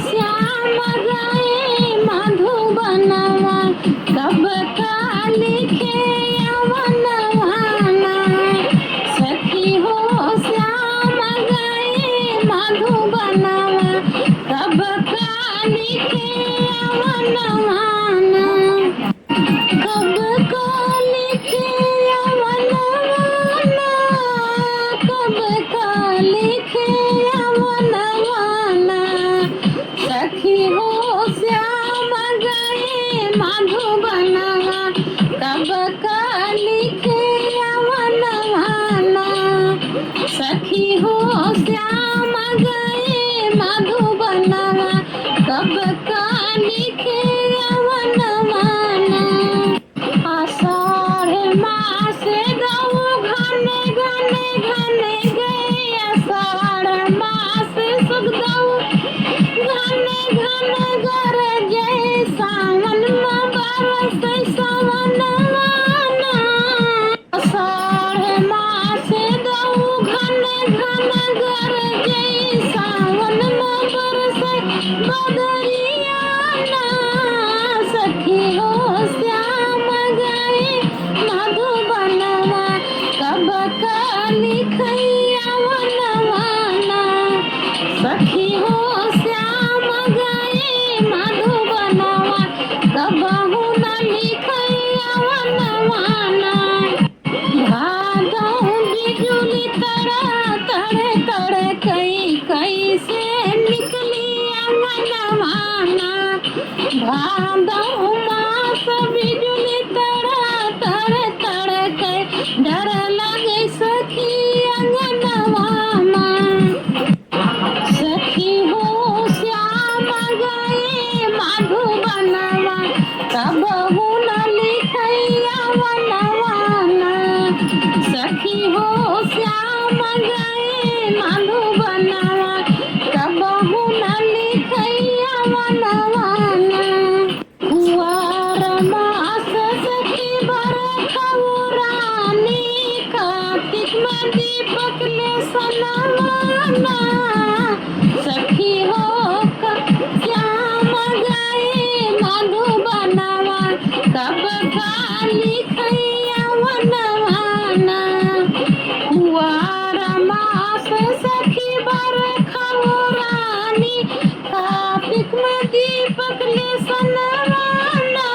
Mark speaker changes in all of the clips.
Speaker 1: श्याम गए मधुबनवा कब का लिखे अवनवाना। सखी हो श्याम गए मधुबनवा कब का लिखे अवनवाना। कब का लिखे अवनवाना, कब का लिखे अवनवाना। सखी हो श्याम गए मधुबनवा कब का लिखे अवनवाना। सखी हो श्याम गए मधुबनवा कब का लिखे अवनवाना। आषाढ़ मास दऊ घने घने घने गए आषाढ़ मास सुख दऊ घने घने गर जय सावन में बरस सवनवाना। आषाढ़ मास दऊ घने घने गर जय सावन में बरस बदरियाना। सखी हो श्याम गए मधुबनवा कब का लिखे अवनवाना। सखी हो श्याम गए मधुबनवा कबहू न लिखे अवनवाना। भादौ बिजुली तड़ा तड़े तड़े कई से निकली अवनवाना। भादौ मास बिजुली तड़ा तड़े तड़े कई डर लगे सखी अंगनवाना। सखी हो श्याम गए मधुबनवा कबहू न लिखे अवनवाना। सखी हो श्याम गए मधुबनवा कबहू न लिखे अवनवाना। कुंवर मास सखी बरखऊ रानी कार्तिक में दीपक ले सनवाना। सखी हो श्याम गए मधुबनवा कब का लिखे अवनवाना। कुंवर मास सखी बरखऊ रानी कार्तिक में दीपक ले सनवाना।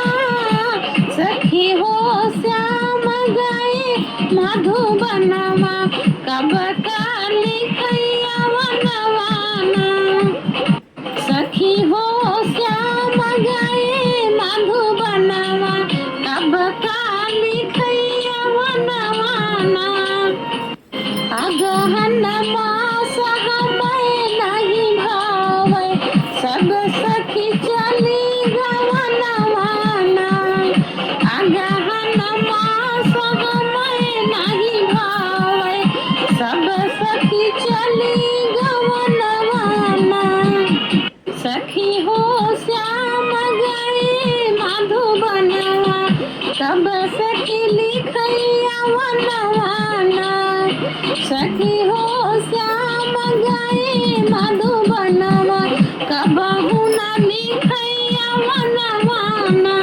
Speaker 1: सखी हो श्याम गए मधुबनवा कब का लिखे अवनवाना। सखी हो श्याम गए मधुबनवा कब का लिखे अवनवाना। अगहन मास हमें नहीं भावे सब सखी चली गवनवाना। अगहन मास हमें नहीं भावे सब सखी चली गवनवाना। सखी हो श्याम गए मधुबनवा कब सखी लिखे अवनवाना। सखी हो श्याम गए मधुबनवा कबहू न लिखे अवनवाना।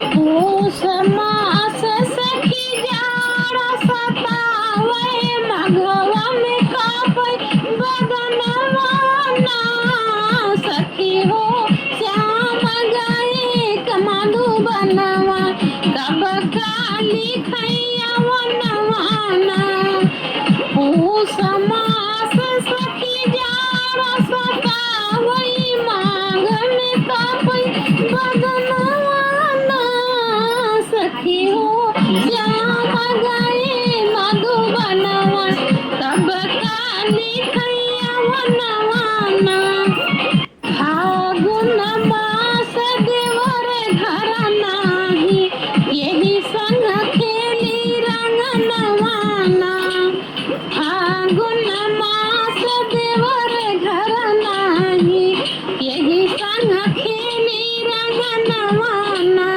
Speaker 1: पूष मास सखी जाड़ा सतावे मघवा में कापे बदनवाना। सखी हो श्याम गए मधुबनवा कब का लिखे अवनवाना। पूष मास सखी जाड़ा सतावे माघ में कापे बदनवाना। सखी हो श्याम गए मधुबनवा कब का लिखे अवनवाना। फागुन मास देवर घर नाही यही संग खेली रंगनवाना। फागुन मास देवर घर नाही यही संग खेली रंगनवाना।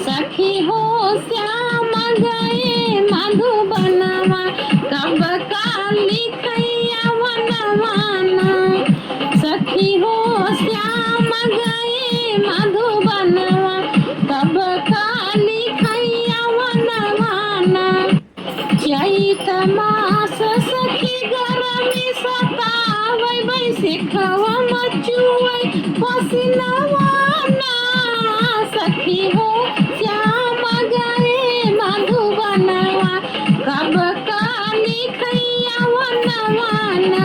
Speaker 1: सखी हो श्याम गए मधुबनवा कब का लिखे अवनवाना। सखी हो श्याम गए मधुबनवा कब काली खैया वनवाना चैत मास सखी गरमी सतावै बैसिखवा मचुवै पसिनवाना सखी हो श्याम गए मधुबनवा कब काली खैया वनवाना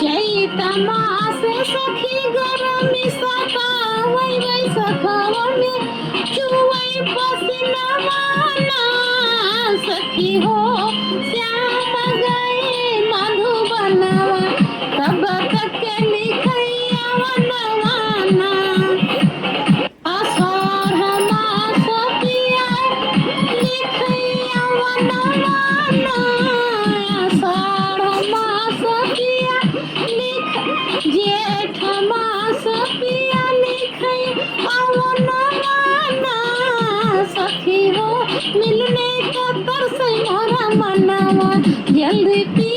Speaker 1: चैत मास सखी गरमी सतावै बैसखवा में चुवै पसिनवाना सखी हो श्याम गए मधुबनवा कब तक लिखैया वनवाना आषाढ़ मास पिया लिखैया वनवाना आषाढ़ मास पिया लिख जेठ मास पिया लिखैया वनवाना सखी हो मिलने का तरसै मोरा मनवा जल्दी